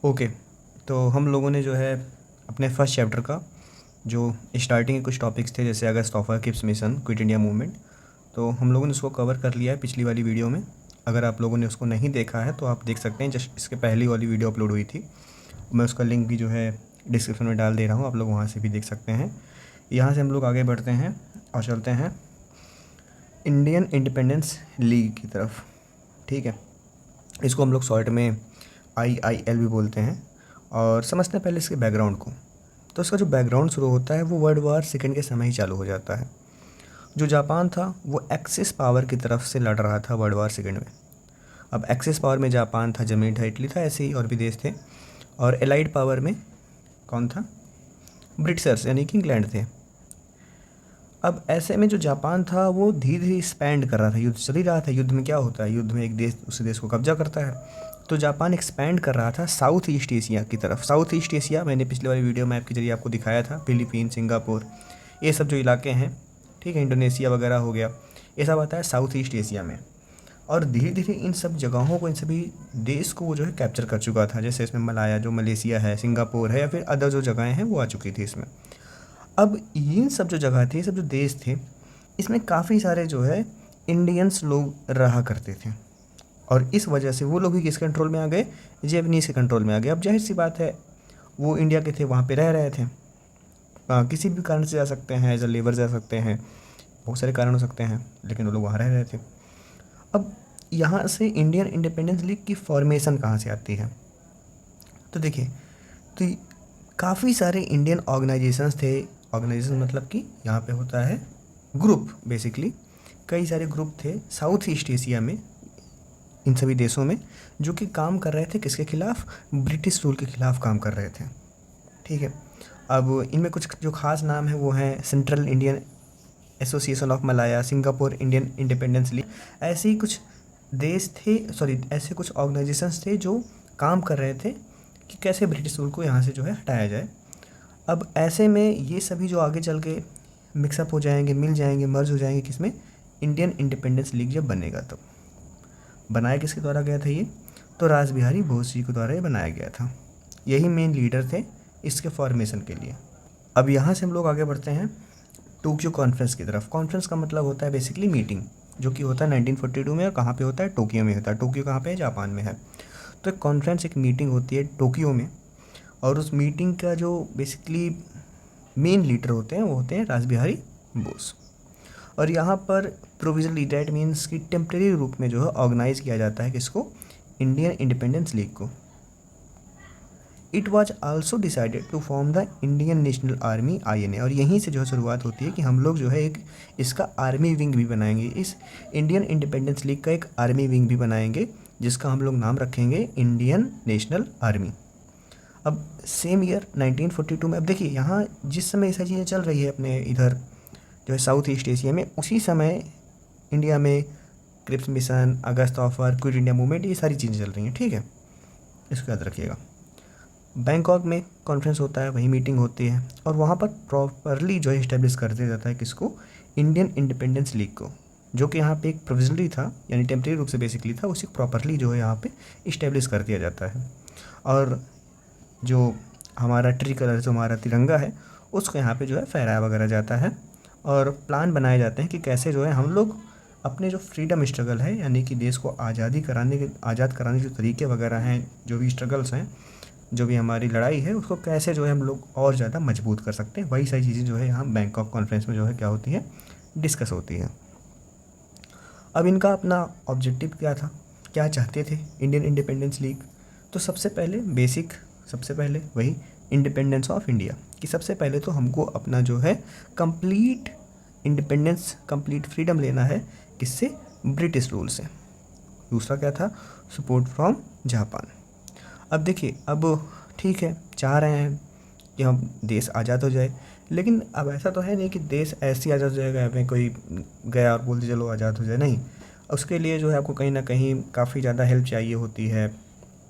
Okay. तो हम लोगों ने जो है अपने फर्स्ट चैप्टर का जो स्टार्टिंग के कुछ टॉपिक्स थे, जैसे August Offer Cripps Mission, Quit India Movement, तो हम लोगों ने उसको कवर कर लिया है पिछली वाली वीडियो में। अगर आप लोगों ने उसको नहीं देखा है तो आप देख सकते हैं, जस्ट इसके पहली वाली वीडियो अपलोड हुई थी। मैं उसका लिंक भी जो है डिस्क्रिप्शन में डाल दे रहा हूँ, आप लोग वहाँ से भी देख सकते हैं। यहाँ से हम लोग आगे बढ़ते हैं और चलते हैं इंडियन इंडिपेंडेंस लीग की तरफ। ठीक है, इसको हम लोग शॉर्ट में IIL भी बोलते हैं। और समझते हैं पहले इसके बैकग्राउंड को। तो इसका जो बैकग्राउंड शुरू होता है वो वर्ल्ड वार सेकेंड के समय ही चालू हो जाता है। जो जापान था वो एक्सिस पावर की तरफ से लड़ रहा था वर्ल्ड वार सेकेंड में। अब एक्सिस पावर में जापान था, जर्मनी था, इटली था, ऐसे ही और भी देश थे। और एलाइड पावर में कौन था? ब्रिटिशर्स यानी कि इंग्लैंड थे। अब ऐसे में जो जापान था वो धीरे धीरे एक्सपैंड कर रहा था, युद्ध चल ही रहा था। युद्ध में क्या होता है, युद्ध में एक देश दूसरे देश को कब्जा करता है। तो जापान एक्सपैंड कर रहा था साउथ ईस्ट एशिया की तरफ। साउथ ईस्ट एशिया मैंने पिछले वाली वीडियो मैप के जरिए आपको दिखाया था, फिलीपीन, सिंगापुर, ये सब जो इलाके हैं, ठीक है, इंडोनेशिया वगैरह हो गया, ये सब आता है साउथ ईस्ट एशिया में। और धीरे धीरे इन सब जगहों को, इन सभी देश को वो जो है कैप्चर कर चुका था। जैसे इसमें मलाया, जो मलेशिया है, सिंगापुर है, या फिर अदर जो जगहें हैं वो आ चुकी थी इसमें। अब ये सब जो जगह थी, ये सब जो देश थे, इसमें काफ़ी सारे जो है इंडियंस लोग रहा करते थे। और इस वजह से वो लोग भी किस कंट्रोल में आ गए? जैपनीज़ के कंट्रोल में आ गए। अब जाहिर सी बात है, वो इंडिया के थे, वहाँ पे रह रहे थे। किसी भी कारण से जा सकते हैं, एज अ लेबर जा सकते हैं, बहुत सारे कारण हो सकते हैं, लेकिन वो लोग वहाँ रह रहे थे। अब यहाँ से इंडियन इंडिपेंडेंस लीग की फॉर्मेशन कहाँ से आती है? तो देखिए, तो काफ़ी सारे इंडियन ऑर्गेनाइजेशंस थे। ऑर्गेनाइजेशन मतलब कि यहाँ पे होता है ग्रुप, बेसिकली कई सारे ग्रुप थे साउथ ईस्ट एशिया में, इन सभी देशों में, जो कि काम कर रहे थे किसके खिलाफ? ब्रिटिश रूल के खिलाफ काम कर रहे थे। ठीक है, अब इनमें कुछ जो खास नाम है वो हैं central Indian association of Malaya, Singapore Indian independence league. ऐसे ही कुछ देश थे, सॉरी, ऐसे कुछ ऑर्गेनाइजेशंस थे जो काम कर रहे थे कि कैसे ब्रिटिश रूल को यहाँ से जो है हटाया जाए। अब ऐसे में ये सभी जो आगे चल के मिक्सअप हो जाएंगे, मिल जाएंगे, मर्ज हो जाएंगे, किसमें? इंडियन इंडिपेंडेंस लीग जब बनेगा तब। बनाया किसके द्वारा गया था ये? तो रास बिहारी बोस जी के द्वारा ये बनाया गया था। यही मेन लीडर थे इसके फॉर्मेशन के लिए। अब यहाँ से हम लोग आगे बढ़ते हैं टोक्यो कॉन्फ्रेंस की तरफ। कॉन्फ्रेंस का मतलब होता है बेसिकली मीटिंग, जो कि होता है 1942 में। और कहाँ पे होता है? टोक्यो में होता है। टोक्यो कहाँ पे है? जापान में है। तो एक कॉन्फ्रेंस, एक मीटिंग होती है टोक्यो में। और उस मीटिंग का जो बेसिकली मेन लीडर होते हैं वो होते हैं रास बिहारी बोस। और यहाँ पर प्रोविजनली, डैट मीन्स कि टेम्प्रेरी रूप में जो है ऑर्गेनाइज किया जाता है किसको? इंडियन इंडिपेंडेंस लीग को। It was also decided to form the Indian national army, INA। और यहीं से जो है शुरुआत होती है कि हम लोग जो है एक इसका आर्मी विंग भी बनाएंगे। इस इंडियन इंडिपेंडेंस लीग का एक आर्मी विंग भी बनाएंगे, जिसका हम लोग नाम रखेंगे इंडियन नेशनल आर्मी। अब सेम ईयर 1942 में, अब देखिए यहाँ जिस समय ये सारी चीज़ें चल रही है अपने इधर जो है साउथ ईस्ट एशिया में, उसी समय इंडिया में क्रिप्स मिशन, अगस्त ऑफर, क्विट इंडिया मूवमेंट, ये सारी चीज़ें चल रही हैं। ठीक है, इसको याद रखिएगा। बैंकॉक में कॉन्फ्रेंस होता है, वहीं मीटिंग होती है, और वहाँ पर प्रॉपरली जो है इस्टेब्लिश कर दिया जाता है किसको? इंडियन इंडिपेंडेंस लीग को, जो कि यहाँ पे एक प्रोविजनली था, यानी टेम्प्रेरी रूप से बेसिकली था, उसी को प्रॉपरली जो है यहाँ पे इस्टेब्लिश कर दिया जाता है। और जो हमारा ट्री कलर, जो हमारा तिरंगा है, उसको यहाँ पे जो है फहराया वगैरह जाता है। और प्लान बनाए जाते हैं कि कैसे जो है हम लोग अपने जो फ्रीडम स्ट्रगल है, यानी कि देश को आज़ाद कराने के जो तरीके वगैरह हैं, जो भी स्ट्रगल्स हैं, जो भी हमारी लड़ाई है, उसको कैसे जो है हम लोग और ज़्यादा मजबूत कर सकते हैं, वही सारी चीज़ें जो है यहाँ बैंकॉक कॉन्फ्रेंस में जो है क्या होती है? डिस्कस होती है। अब इनका अपना ऑब्जेक्टिव क्या था, क्या चाहते थे इंडियन इंडिपेंडेंस लीग? तो सबसे पहले बेसिक, सबसे पहले वही इंडिपेंडेंस ऑफ इंडिया, कि सबसे पहले तो हमको अपना जो है कंप्लीट इंडिपेंडेंस, कंप्लीट फ्रीडम लेना है, किससे? ब्रिटिश रूल से। दूसरा क्या था? Support from Japan. अब देखिए, अब ठीक है, चाह रहे हैं कि हम देश आज़ाद हो जाए, लेकिन अब ऐसा तो है नहीं कि देश ऐसे ही आज़ाद हो जाएगा, हमें कोई गया और बोल दिया चलो आज़ाद हो जाए, नहीं। उसके लिए जो है आपको कहीं ना कहीं काफ़ी ज़्यादा हेल्प चाहिए होती है,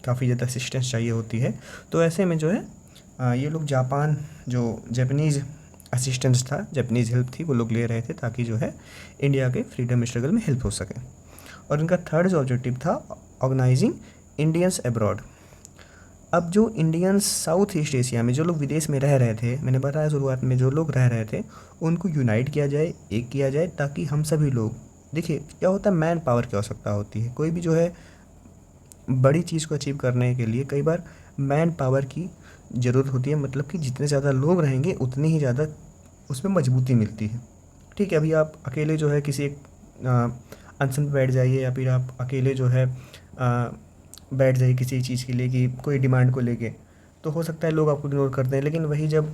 काफ़ी ज़्यादा असिस्टेंस चाहिए होती है। तो ऐसे में जो है ये लोग जापान, जो जैपनीज़ असिस्टेंस था, जैपनीज़ हेल्प थी, वो लोग ले रहे थे, ताकि जो है इंडिया के फ्रीडम स्ट्रगल में हेल्प हो सके। और इनका थर्ड जो ऑब्जेक्टिव था, ऑर्गेनाइजिंग इंडियंस अब्रॉड। अब जो इंडियंस साउथ ईस्ट एशिया में जो लोग विदेश में रह रहे थे, मैंने बताया शुरुआत में, जो लोग रह रहे थे उनको यूनाइट किया जाए, एक किया जाए, ताकि हम सभी लोग, देखिए क्या होता है, मैन पावर की आवश्यकता होती है। कोई भी जो है बड़ी चीज़ को अचीव करने के लिए कई बार मैन पावर की ज़रूरत होती है, मतलब कि जितने ज़्यादा लोग रहेंगे उतनी ही ज़्यादा उसमें मजबूती मिलती है। ठीक है, अभी आप अकेले जो है किसी एक अनशन पे बैठ जाइए, या फिर आप अकेले जो है बैठ जाइए किसी चीज़ के लिए कि कोई डिमांड को लेके, तो हो सकता है लोग आपको इग्नोर कर दें। लेकिन वही जब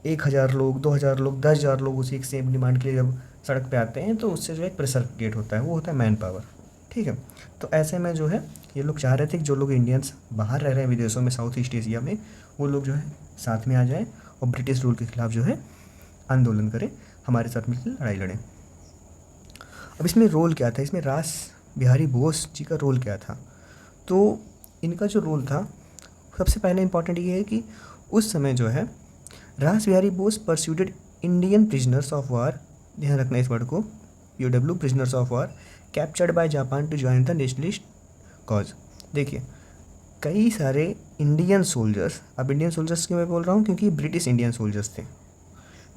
1000 लोग, 2000 लोग, 10,000 लोग उसी एक सेम डिमांड के लिए जब सड़क पे आते हैं, तो उससे जो है एक प्रेशर क्रिएट होता है, वो होता है मैन पावर। ठीक है, तो ऐसे में जो है ये लोग चाह रहे थे कि जो लोग इंडियंस बाहर रह रहे हैं विदेशों में, साउथ ईस्ट एशिया में, वो लोग जो है साथ में आ जाएं और ब्रिटिश रूल के खिलाफ जो है आंदोलन करें, हमारे साथ मिलकर लड़ाई लड़ें। अब इसमें रोल क्या था, इसमें रास बिहारी बोस जी का रोल क्या था? तो इनका जो रोल था, सबसे पहले इम्पॉर्टेंट ये है कि उस समय जो है रास Bihari Bose persuaded Indian prisoners of war, ध्यान रखना इस वर्ड को, POW, prisoners of war captured by Japan to join the nationalist cause. देखिए कई सारे इंडियन सोल्जर्स, अब इंडियन सोल्जर्स क्यों मैं बोल रहा हूँ, क्योंकि ब्रिटिश इंडियन सोल्जर्स थे,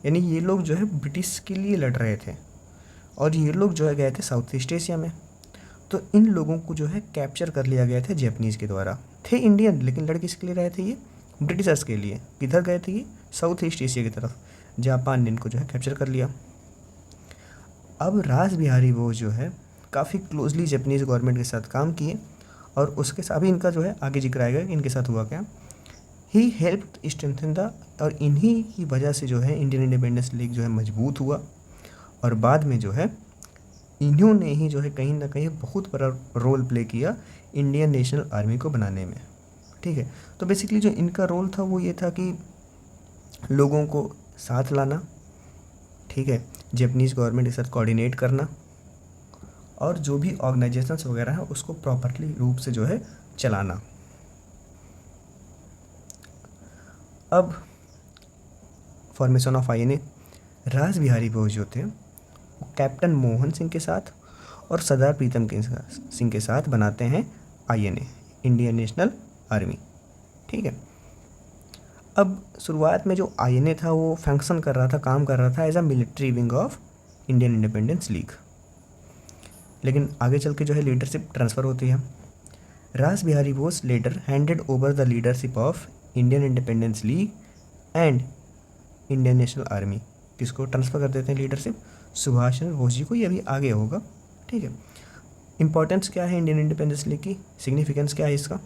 यानी ये लोग जो है ब्रिटिश के लिए लड़ रहे थे, और ये लोग जो है गए थे साउथ ईस्ट एशिया में। तो इन लोगों को जो है कैप्चर कर लिया गया था जैपनीज़ के द्वारा। थे इंडियन, लेकिन लड़ किसके लिए रहे थे? ये ब्रिटिशर्स के लिए। किधर गए थे ये? साउथ ईस्ट एशिया की तरफ। जापान ने इनको जो है कैप्चर कर लिया। अब रास बिहारी बोस जो है काफ़ी क्लोजली जापानीज़ गवर्नमेंट के साथ काम किए, और उसके साथ भी इनका जो है आगे जिक्र आएगा इनके साथ हुआ क्या। ही हेल्प स्ट्रेंथन द, और इन्हीं की वजह से जो है इंडियन इंडिपेंडेंस लीग जो है मजबूत हुआ, और बाद में जो है इन्होंने ही जो है कहीं ना कहीं बहुत बड़ा रोल प्ले किया इंडियन नेशनल आर्मी को बनाने में। ठीक है, तो बेसिकली जो इनका रोल था वो ये था कि लोगों को साथ लाना, ठीक है, जापानीज़ गवर्नमेंट के साथ कोऑर्डिनेट करना, और जो भी ऑर्गेनाइजेशंस वगैरह हैं उसको प्रॉपरली रूप से जो है चलाना। अब फॉर्मेशन ऑफ INA, रास बिहारी बोस जो थे वो कैप्टन मोहन सिंह के साथ और सरदार प्रीतम सिंह के साथ बनाते हैं INA, इंडियन नेशनल आर्मी। ठीक है, अब शुरुआत में जो INA था वो फंक्शन कर रहा था, काम कर रहा था as a military wing of Indian independence league, लेकिन आगे चल के जो है लीडरशिप ट्रांसफ़र होती है। रास Bihari Bose later handed over the leadership of Indian independence league and Indian national army, किसको ट्रांसफ़र कर देते हैं लीडरशिप? सुभाष चंद्र बोस जी को। ये अभी आगे होगा। ठीक है, इंपॉर्टेंस क्या है इंडियन इंडिपेंडेंस लीग की, सिग्निफिकेंस क्या है इसका?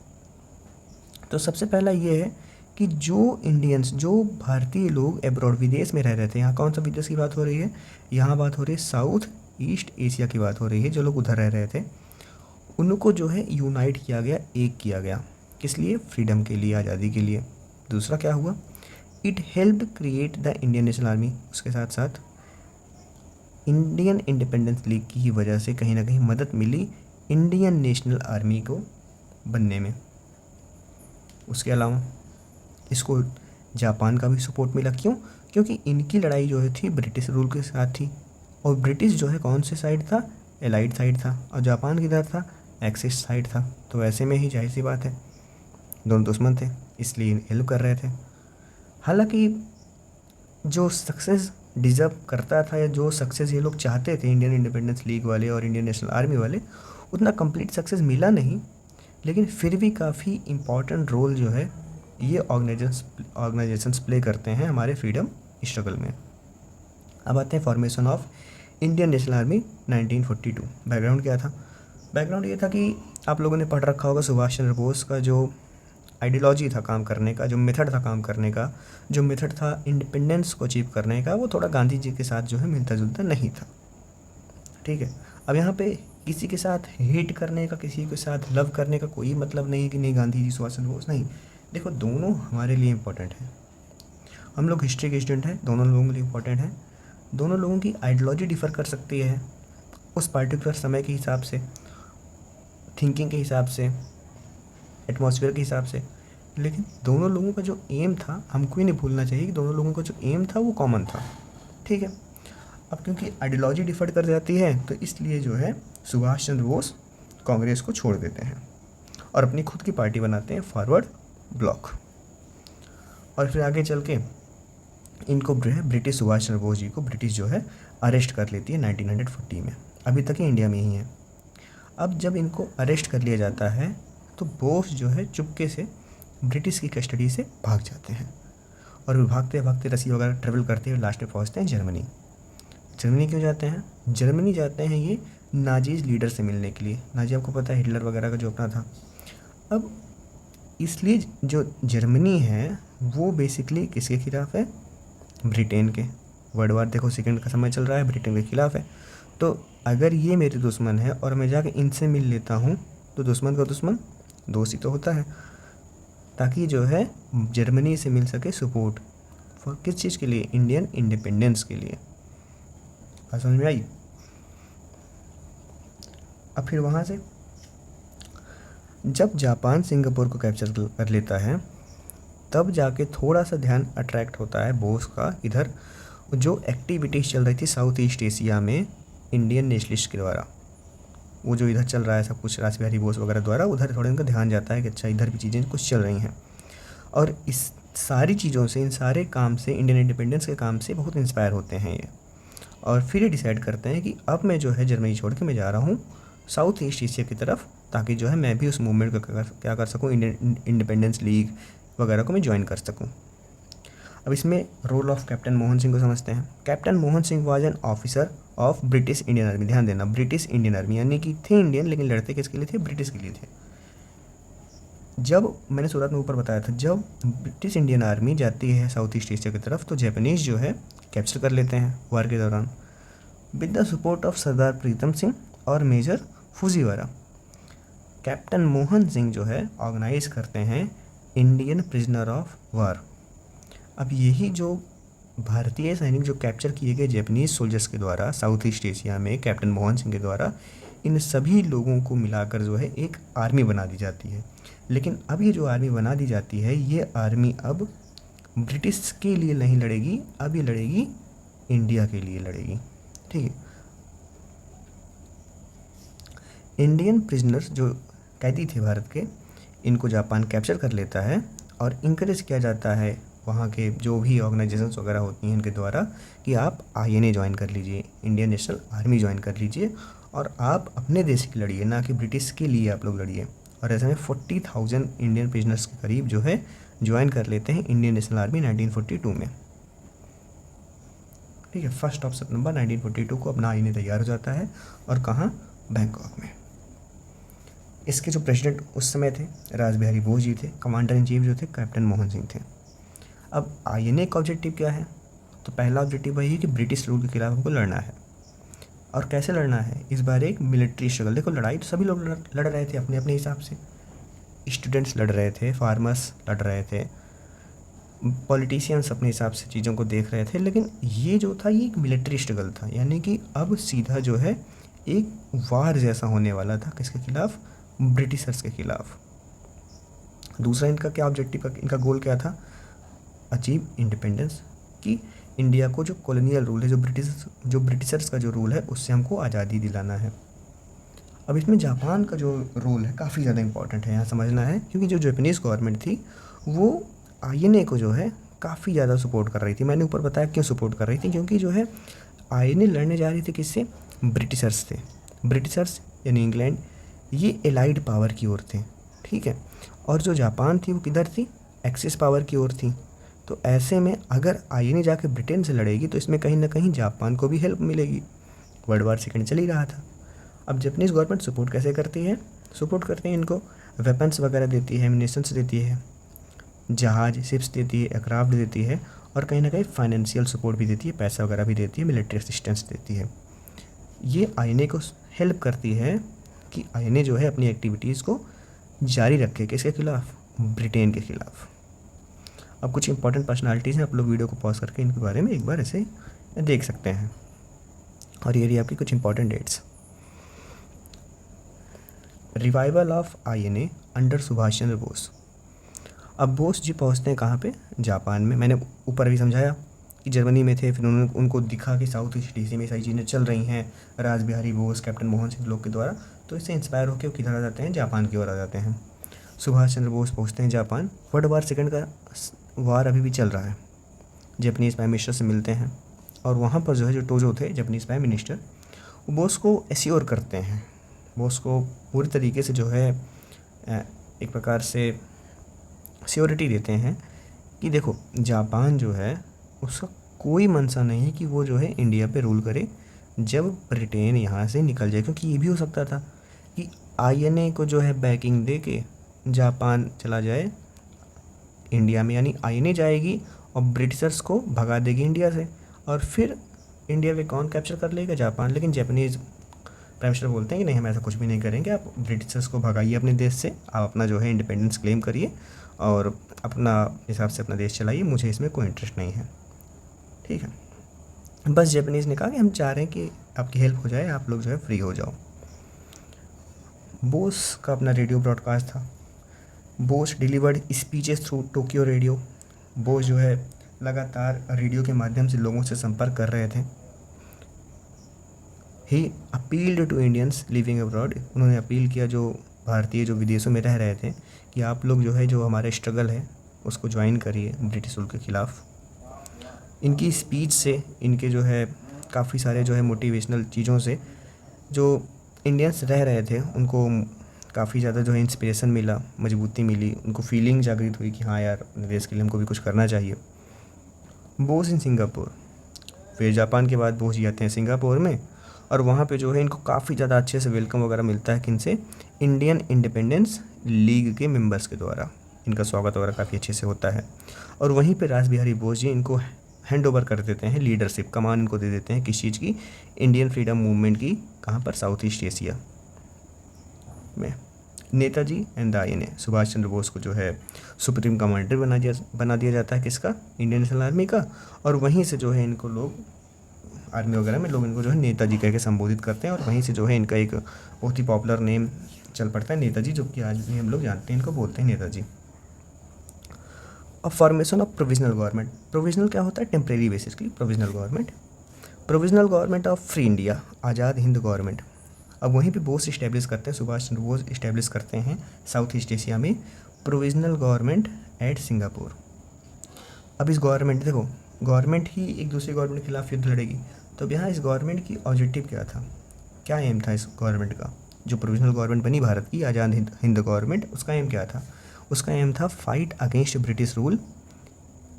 तो सबसे पहला ये है कि जो इंडियंस, जो भारतीय लोग एब्रॉड विदेश में रह रहे थे, यहाँ कौन सा विदेश की बात हो रही है? यहाँ बात हो रही है साउथ ईस्ट एशिया की बात हो रही है। जो लोग उधर रह रहे थे उनको जो है यूनाइट किया गया, एक किया गया, किस लिए? फ्रीडम के लिए, आज़ादी के लिए। दूसरा क्या हुआ? It helped create the Indian national army. उसके साथ साथ इंडियन इंडिपेंडेंस लीग की ही वजह से कहीं ना कहीं मदद मिली इंडियन नेशनल आर्मी को बनने में। उसके अलावा इसको जापान का भी सपोर्ट मिला। क्यों? क्योंकि इनकी लड़ाई जो है थी ब्रिटिश रूल के साथ थी, और ब्रिटिश जो है कौन से साइड था? एलाइड साइड था, और जापान किधर था? एक्सिस साइड था। तो ऐसे में ही जाहिर सी बात है दोनों दुश्मन थे, इसलिए हेल्प कर रहे थे। हालांकि जो सक्सेस डिज़र्व करता था, या जो सक्सेस ये लोग चाहते थे इंडियन इंडिपेंडेंस लीग वाले और इंडियन नेशनल आर्मी वाले, उतना कंप्लीट सक्सेस मिला नहीं, लेकिन फिर भी काफ़ी इम्पॉर्टेंट रोल जो है ये ऑर्गेनाइजेशंस प्ले करते हैं हमारे फ्रीडम स्ट्रगल में। अब आते हैं formation of Indian national army 1942। Background क्या था? बैकग्राउंड ये था कि आप लोगों ने पढ़ रखा होगा सुभाष चंद्र बोस का जो आइडियोलॉजी था काम करने का, जो मेथड था काम करने का, जो मेथड था इंडिपेंडेंस को अचीव करने का, वो थोड़ा गांधी जी के साथ जो है मिलता जुलता नहीं था। ठीक है, अब यहाँ पे किसी के साथ हेट करने का, किसी के साथ लव करने का कोई मतलब नहीं है कि नहीं गांधी जी सुभाष चंद्र बोस, नहीं। देखो दोनों हमारे लिए इम्पोर्टेंट हैं, हम लोग हिस्ट्री के स्टूडेंट हैं, दोनों लोगों के लिए इम्पोर्टेंट है। दोनों लोगों की आइडियोलॉजी डिफ़र कर सकती है उस पार्टिकुलर समय के हिसाब से, थिंकिंग के हिसाब से, एटमॉस्फेयर के हिसाब से, लेकिन दोनों लोगों का जो एम था हमको ही नहीं भूलना चाहिए कि दोनों लोगों का जो एम था वो कॉमन था। ठीक है, अब क्योंकि आइडियोलॉजी डिफर कर जाती है तो इसलिए जो है सुभाष चंद्र बोस कांग्रेस को छोड़ देते हैं और अपनी खुद की पार्टी बनाते हैं फॉरवर्ड ब्लॉक। और फिर आगे चल के इनको जो है ब्रिटिश सुभाष चंद्र बोस जी को ब्रिटिश जो है अरेस्ट कर लेती है 1940 में। अभी तक ये इंडिया में ही है। अब जब इनको अरेस्ट कर लिया जाता है तो बोस जो है चुपके से ब्रिटिश की कस्टडी से भाग जाते हैं और भागते भागते रस्सी वगैरह ट्रेवल करते हुए लास्ट में पहुँचते हैं जर्मनी। जर्मनी क्यों जाते हैं? जर्मनी जाते हैं ये नाजीज लीडर से मिलने के लिए। नाजी आपको पता है हिटलर वगैरह का जो अपना था। अब इसलिए जो जर्मनी है वो बेसिकली किसके खिलाफ़ है? ब्रिटेन के। वर्ल्ड वार देखो सेकेंड का समय चल रहा है, ब्रिटेन के खिलाफ़ है। तो अगर ये मेरे दुश्मन है और मैं जाके इनसे मिल लेता हूँ तो दुश्मन का दुश्मन दोस्त ही तो होता है, ताकि जो है जर्मनी से मिल सके सपोर्ट फॉर किस चीज़ के लिए? इंडियन इंडिपेंडेंस के लिए। बात समझ में आई? अब फिर वहाँ से जब जापान सिंगापुर को कैप्चर कर लेता है तब जाके थोड़ा सा ध्यान अट्रैक्ट होता है बोस का इधर जो एक्टिविटीज़ चल रही थी साउथ ईस्ट एशिया में इंडियन नेशनलिस्ट के द्वारा। वो जो इधर चल रहा है सब कुछ राज बिहारी बोस वगैरह द्वारा, उधर थोड़ा इनका ध्यान जाता है कि अच्छा इधर भी चीज़ें कुछ चल रही हैं। और इस सारी चीज़ों से, इन सारे काम से, इंडियन इंडिपेंडेंस के काम से बहुत इंस्पायर होते हैं ये। और फिर ये डिसाइड करते हैं कि अब मैं जो है जर्मनी छोड़ के मैं जा रहा हूँ साउथ ईस्ट एशिया की तरफ, ताकि जो है मैं भी उस मूवमेंट को क्या कर सकूँ, इंडियन इंडिपेंडेंस लीग वगैरह को मैं ज्वाइन कर सकूँ। अब इसमें role of captain Mohan Singh को समझते हैं। Captain Mohan Singh was an officer of British Indian army. ध्यान देना, ब्रिटिश इंडियन आर्मी, यानी कि थे इंडियन लेकिन लड़ते किसके लिए थे? ब्रिटिश के लिए थे। जब मैंने शुरुआत में ऊपर बताया था, जब ब्रिटिश इंडियन आर्मी जाती है साउथ ईस्ट एशिया की तरफ तो जापानीज़ जो है कैप्चर कर लेते हैं वार के दौरान with the support of Sardar Pritam Singh और major Fujiwara. Captain Mohan Singh जो है ऑर्गेनाइज करते हैं इंडियन प्रिजनर ऑफ वार। अब यही जो भारतीय सैनिक जो कैप्चर किए गए जापानीज़ सोल्जर्स के द्वारा साउथ ईस्ट एशिया में कैप्टन मोहन सिंह के द्वारा, इन सभी लोगों को मिलाकर जो है एक आर्मी बना दी जाती है। लेकिन अब ये जो आर्मी बना दी जाती है, ये आर्मी अब ब्रिटिश के लिए नहीं लड़ेगी, अब ये लड़ेगी इंडिया के लिए लड़ेगी। ठीक है। इंडियन प्रिजनर्स जो कैदी थे भारत के, इनको जापान कैप्चर कर लेता है और इंकरेज किया जाता है वहाँ के जो भी ऑर्गेनाइजेशंस वगैरह होती हैं इनके द्वारा कि आप INA ज्वाइन कर लीजिए, इंडियन नेशनल आर्मी ज्वाइन कर लीजिए और आप अपने देश की लड़िए, ना कि ब्रिटिश के लिए आप लोग लड़िए। और ऐसे में 40,000 इंडियन प्रिजनर्स के करीब जो है ज्वाइन कर लेते हैं इंडियन नेशनल आर्मी 1942 में। ठीक है। 1 सितंबर 1942 को अपना INA तैयार हो जाता है और कहाँ? बैंकॉक में। इसके जो प्रेसिडेंट उस समय थे राज बिहारी बोस जी थे, कमांडर इन चीफ जो थे कैप्टन मोहन सिंह थे। अब INA का ऑब्जेक्टिव क्या है? तो पहला ऑब्जेक्टिव वही है कि ब्रिटिश रूल के खिलाफ हमको लड़ना है। और कैसे लड़ना है? इस बार एक मिलिट्री स्ट्रगल। देखो लड़ाई तो सभी लोग लड़ रहे थे अपने अपने हिसाब से। स्टूडेंट्स लड़ रहे थे, फार्मर्स लड़ रहे थे, पॉलिटिशियंस अपने हिसाब से चीज़ों को देख रहे थे, लेकिन ये जो था ये एक मिलिट्री स्ट्रगल था। यानी कि अब सीधा जो है एक वार जैसा होने वाला था। किसके खिलाफ? ब्रिटिशर्स के खिलाफ। दूसरा इनका क्या ऑब्जेक्टिव, इनका गोल क्या था? अचीव इंडिपेंडेंस, कि इंडिया को जो कॉलोनियल रूल है, जो ब्रिटिशर्स का जो रूल है उससे हमको आज़ादी दिलाना है। अब इसमें जापान का जो रोल है काफ़ी ज़्यादा इंपॉर्टेंट है, यहाँ समझना है, क्योंकि जो जापानीज़ गवर्नमेंट थी वो INA को जो है काफ़ी ज़्यादा सपोर्ट कर रही थी। मैंने ऊपर बताया क्यों सपोर्ट कर रही थी, क्योंकि जो है INA लड़ने जा रही थी किससे? ब्रिटिशर्स थे। ब्रिटिशर्स यानी इंग्लैंड, ये एलाइड पावर की ओर थे। ठीक है। और जो जापान थी वो किधर थी? एक्सिस पावर की ओर थी। तो ऐसे में अगर INA जाके ब्रिटेन से लड़ेगी तो इसमें कहीं ना कहीं जापान को भी हेल्प मिलेगी। वर्ल्ड वार सेकेंड चल ही रहा था। अब जापानीज़ गवर्नमेंट सपोर्ट कैसे करती है? सपोर्ट करते हैं इनको, वेपन्स वगैरह देती है, एम्यूनिशंस देती है, जहाज शिप्स देती है, एयरक्राफ्ट देती है, और कहीं ना कहीं फाइनेंशियल सपोर्ट भी देती है, पैसा वगैरह भी देती है, मिलिट्री असिस्टेंस देती है। ये INA को हेल्प करती है कि INA जो है अपनी एक्टिविटीज़ को जारी रखे। किसके खिलाफ? ब्रिटेन के खिलाफ। अब कुछ इंपॉर्टेंट पर्सनालिटीज़ हैं, आप लोग वीडियो को पॉज करके इनके बारे में एक बार ऐसे देख सकते हैं। और ये रही आपकी कुछ important dates. Revival of INA under Subhash Chandra Bose. अब बोस जी पहुंचते हैं कहाँ पे? जापान में। मैंने ऊपर भी समझाया कि जर्मनी में थे, फिर उन्होंने उनको दिखा कि साउथ ईस्ट एशिया में सारी चीज़ें चल रही हैं राज बिहारी बोस, कैप्टन मोहन सिंह लोग के द्वारा, तो इससे इंस्पायर होकर वो किधर आ जाते हैं? जापान की ओर आ जाते हैं। सुभाष चंद्र बोस पहुंचते हैं जापान। वर्ल्ड वार सेकंड का वार अभी भी चल रहा है। जापानीज़ प्राइम मिनिस्टर से मिलते हैं और वहाँ पर जो है जो टोजो थे जापानीज़ प्राइम मिनिस्टर, वो बोस को एश्योर करते हैं, बोस को पूरी तरीके से जो है एक प्रकार से श्योरिटी देते हैं कि देखो जापान जो है उसका कोई मनसा नहीं है कि वो जो है इंडिया पे रूल करे जब ब्रिटेन यहाँ से निकल जाए, क्योंकि ये भी हो सकता था कि आईएनए को जो है बैकिंग दे के जापान चला जाए इंडिया में, यानी आईएनए जाएगी और ब्रिटिशर्स को भगा देगी इंडिया से, और फिर इंडिया पे कौन कैप्चर कर लेगा? जापान। लेकिन जापानीज़ प्राइम मिनिस्टर बोलते हैं कि नहीं, हम ऐसा कुछ भी नहीं करेंगे, आप ब्रिटिशर्स को भगाइए अपने देश से, आप अपना जो है इंडिपेंडेंस क्लेम करिए और अपना हिसाब से अपना देश चलाइए, मुझे इसमें कोई इंटरेस्ट नहीं है। ठीक है, बस जापानीज़ ने कहा कि हम चाह रहे हैं कि आपकी हेल्प हो जाए, आप लोग जो है फ्री हो जाओ। बोस का अपना रेडियो ब्रॉडकास्ट था, Bose delivered speeches through Tokyo radio. Bose जो है लगातार रेडियो के माध्यम से लोगों से संपर्क कर रहे थे। He appealed to Indians living abroad, उन्होंने अपील किया जो भारतीय जो विदेशों में रह रहे थे कि आप लोग जो है जो हमारा स्ट्रगल है उसको ज्वाइन करिए ब्रिटिश रूल के ख़िलाफ़। इनकी स्पीच से, इनके जो है काफ़ी सारे जो है मोटिवेशनल चीज़ों से जो इंडियंस रह रहे थे उनको काफ़ी ज़्यादा जो है इंस्पिरेशन मिला, मजबूती मिली, उनको फीलिंग जागृत हुई कि हाँ यार अपने देश के लिए हमको भी कुछ करना चाहिए। बोस इन सिंगापुर, फिर जापान के बाद बोस जाते हैं सिंगापुर में और वहाँ पे जो है इनको काफ़ी ज़्यादा अच्छे से वेलकम वगैरह मिलता है किनसे? इंडियन इंडिपेंडेंस लीग के मेंबर्स के द्वारा इनका स्वागत वगैरह काफ़ी अच्छे से होता है। और वहीं पे रास बिहारी बोस जी इनको हैंड ओवर कर देते हैं, लीडरशिप कमान इनको दे देते हैं किस चीज़ की? इंडियन फ्रीडम मूवमेंट की। कहाँ पर? साउथ ईस्ट एशिया में। Netaji and the INA, Subhash Chandra Bose को जो है सुप्रीम कमांडर बना दिया जाता है किसका? इंडियन नेशनल आर्मी का। और वहीं से जो है इनको लोग आर्मी वगैरह में लोग इनको जो है नेताजी कह के संबोधित करते हैं और वहीं से जो है इनका एक बहुत ही पॉपुलर नेम चल पड़ता है नेताजी, जो कि आज भी हम लोग जानते हैं, इनको बोलते हैं नेताजी। और formation of provisional government, provisional क्या होता है? टेम्परेरी बेसिस की provisional government, provisional government of free India, Azad Hind government. अब वहीं पे बोस इस्टेब्लिश करते हैं, सुभाष चंद्र बोस इस्टेब्लिश करते हैं साउथ ईस्ट एशिया में प्रोविजनल गवर्नमेंट एट सिंगापुर। अब इस गवर्नमेंट, देखो गवर्नमेंट ही एक दूसरी गवर्नमेंट के खिलाफ युद्ध लड़ेगी, तो अब यहाँ इस गवर्नमेंट की ऑब्जेक्टिव क्या था, क्या एम था इस गवर्नमेंट का? जो प्रोविजनल गवर्नमेंट बनी भारत की आज़ाद हिंद गवर्नमेंट, उसका एम क्या था? उसका एम था फाइट अगेंस्ट ब्रिटिश रूल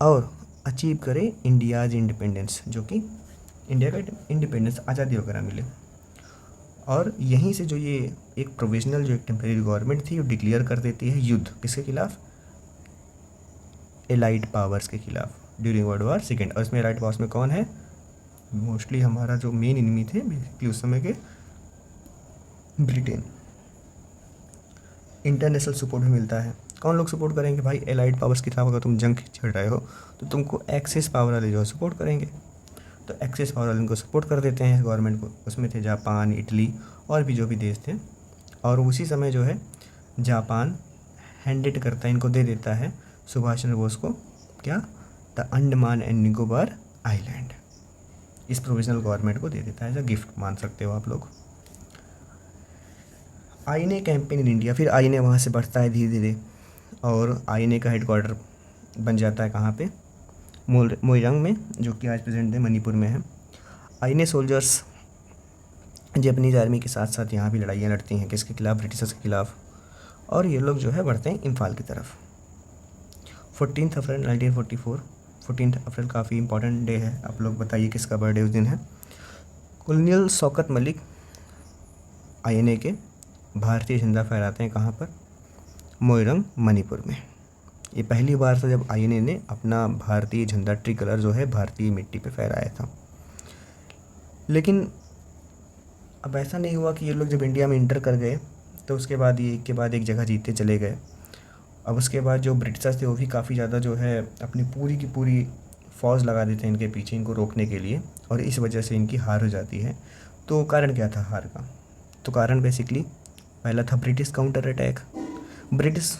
और अचीव करे इंडियाज इंडिपेंडेंस, जो कि इंडिया का इंडिपेंडेंस, आज़ादी वगैरह मिले। और यहीं से जो ये एक प्रोविजनल जो एक टेम्परेरी गवर्नमेंट थी वो डिक्लेयर कर देती है युद्ध किसके खिलाफ? एलाइड पावर्स के खिलाफ ड्यूरिंग वर्ल्ड वार सेकेंड। और इसमें एलाइड पावर्स में कौन है? मोस्टली हमारा जो मेन इनमी थे बेसिकली उस समय के ब्रिटेन। इंटरनेशनल सपोर्ट भी मिलता है। कौन लोग सपोर्ट करेंगे भाई? एलाइड पावर्स के खिलाफ अगर तुम जंग छेड़ रहे हो तो तुमको एक्सेस पावर वाले जो है सपोर्ट करेंगे, तो एक्सेस पावर वाले इनको सपोर्ट कर देते हैं गवर्नमेंट को। उसमें थे जापान, इटली और भी जो भी देश थे। और उसी समय जो है जापान हैंडेड करता है, इनको दे देता है सुभाष चंद्र बोस को क्या? The Andaman and Nicobar island, इस प्रोविजनल गवर्नमेंट को दे देता है, ऐसा गिफ्ट मान सकते हो आप लोग। आईएनए कैंपेन इन इंडिया, फिर आईएनए वहाँ से बढ़ता है धीरे धीरे और आईएनए का हेडक्वार्टर बन जाता है कहाँ पे? मोइरांग में, जो कि आज प्रेजेंट है मणिपुर में है। आईएनए सोल्जर्स जापानीज़ आर्मी के साथ साथ यहाँ भी लड़ाइयाँ लड़ती हैं किसके खिलाफ? ब्रिटिशर्स के खिलाफ। और ये लोग जो है बढ़ते हैं इम्फाल की तरफ। 14 अप्रैल 1944, 14 अप्रैल काफ़ी इंपॉर्टेंट डे है, आप लोग बताइए किसका बर्थडे उस दिन है? कॉलोनियल शौकत मलिक आईएनए के भारतीय झंडा फहराते हैं कहाँ पर? मोइरंग मणिपुर में। ये पहली बार था जब आईएनए ने अपना भारतीय झंडा ट्री कलर जो है भारतीय मिट्टी पे फहराया था। लेकिन अब ऐसा नहीं हुआ कि ये लोग जब इंडिया में इंटर कर गए तो उसके बाद ये एक के बाद एक जगह जीतते चले गए। अब उसके बाद जो ब्रिटिशर्स थे वो भी काफ़ी ज़्यादा जो है अपनी पूरी की पूरी फौज लगा देते हैं इनके पीछे, इनको रोकने के लिए, और इस वजह से इनकी हार हो जाती है। तो कारण क्या था हार का? तो कारण बेसिकली पहला था ब्रिटिश काउंटर अटैक। ब्रिटिश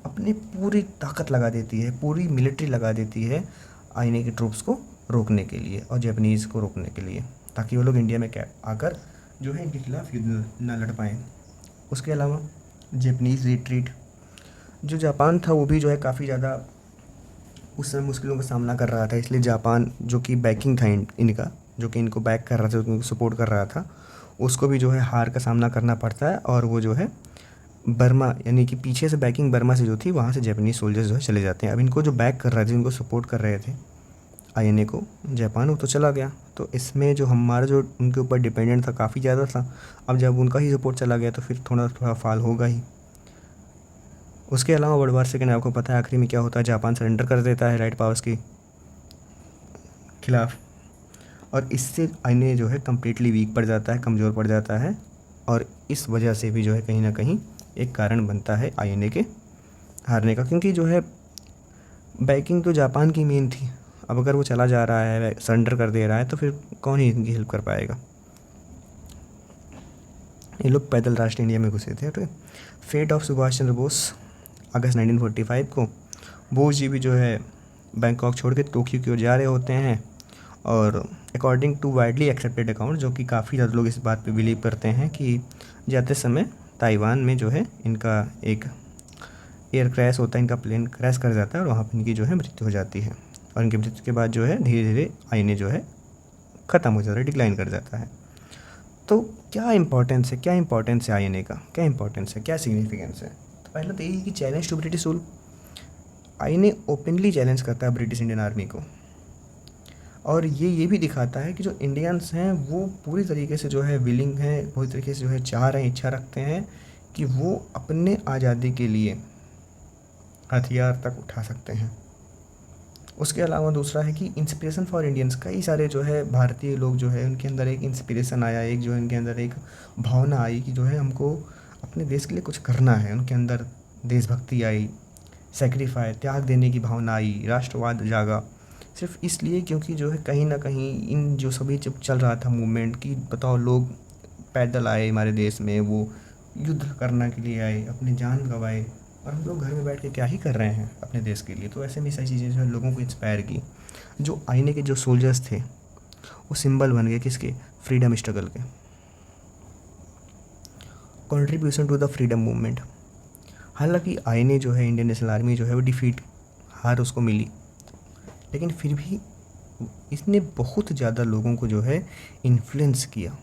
अपनी पूरी ताकत लगा देती है, पूरी मिलिट्री लगा देती है आईएनए के ट्रूप्स को रोकने के लिए और जापानीज़ को रोकने के लिए, ताकि वो लोग इंडिया में क्या आकर जो है इनके खिलाफ युद्ध न लड़ पाएँ। उसके अलावा जापानीज़ रिट्रीट, जो जापान था वो भी जो है काफ़ी ज़्यादा उस समय मुश्किलों का सामना कर रहा था, इसलिए जापान जो कि बैकिंग था इनका, जो कि इनको बैक कर रहा था, उनको सपोर्ट कर रहा था, उसको भी जो है हार का सामना करना पड़ता है। और वो जो है बर्मा, यानी कि पीछे से बैकिंग बर्मा से जो थी वहाँ से जापानीज सोल्जर्स जो है चले जाते हैं। अब इनको जो बैक कर रहे थे, इनको सपोर्ट कर रहे थे आईएनए को, जापान, वो तो चला गया। तो इसमें जो हमारा जो उनके ऊपर डिपेंडेंट था काफ़ी ज़्यादा था। अब जब उनका ही सपोर्ट चला गया तो फिर थोड़ा थोड़ा फॉल होगा ही। उसके अलावा वर्ल्ड वार सेकेंड आपको पता है आखिरी में क्या होता है, जापान सरेंडर कर देता है राइट पावर्स के खिलाफ, और इससे आईएनए जो है कम्प्लीटली वीक पड़ जाता है, कमज़ोर पड़ जाता है। और इस वजह से भी जो है कहीं ना कहीं एक कारण बनता है आईएनए के हारने का, क्योंकि जो है बैकिंग तो जापान की मेन थी। अब अगर वो चला जा रहा है, सरेंडर कर दे रहा है, तो फिर कौन ही इनकी हेल्प कर पाएगा। ये लोग पैदल राष्ट्र इंडिया में घुसे थे। तो फेट ऑफ सुभाष चंद्र बोस, अगस्त 1945 को बोस जी भी जो है बैंकॉक छोड़ के टोक्यो की ओर जा रहे होते हैं। और according to widely accepted account, जो कि काफ़ी ज़्यादा लोग इस बात पे बिलीव करते हैं कि जाते समय ताइवान में जो है इनका एक एयर क्रैश होता है, इनका प्लेन क्रैश कर जाता है और वहाँ पर इनकी जो है मृत्यु हो जाती है। और इनकी मृत्यु के बाद जो है धीरे धीरे आईएनए जो है ख़त्म हो जाता है, डिक्लाइन कर जाता है। तो क्या इंपॉर्टेंस है, आईएनए का क्या इंपॉर्टेंस है, क्या सिग्निफिकेंस है। तो पहला तो यही कि challenge to British rule. INA openly challenge करता है ब्रिटिश इंडियन आर्मी को, और ये भी दिखाता है कि जो इंडियंस हैं वो पूरी तरीके से जो है विलिंग हैं, पूरी तरीके से जो है चाह रहे हैं, इच्छा रखते हैं कि वो अपने आज़ादी के लिए हथियार तक उठा सकते हैं। उसके अलावा दूसरा है कि इंस्पिरेशन फॉर इंडियंस, कई सारे जो है भारतीय लोग जो है उनके अंदर एक इंस्पिरेशन आया, एक जो है उनके अंदर एक भावना आई कि जो है हमको अपने देश के लिए कुछ करना है। उनके अंदर देशभक्ति आई, सेक्रीफाई, त्याग देने की भावना आई, राष्ट्रवाद जागा। सिर्फ इसलिए क्योंकि जो है कहीं ना कहीं इन जो सभी जब चल रहा था मूवमेंट की, बताओ लोग पैदल आए हमारे देश में, वो युद्ध करने के लिए आए, अपनी जान गंवाए, और हम लोग घर में बैठ के क्या ही कर रहे हैं अपने देश के लिए। तो ऐसे में सारी चीज़ें जो है लोगों को इंस्पायर की। जो आईएनए के जो सोल्जर्स थे वो सिंबल बन गए किसके, फ्रीडम स्ट्रगल के, contribution to the freedom movement. हालांकि आईएनए जो है, इंडियन नेशनल आर्मी जो है वो डिफीट, हार उसको मिली, लेकिन फिर भी इसने बहुत ज़्यादा लोगों को जो है इन्फ्लुएंस किया।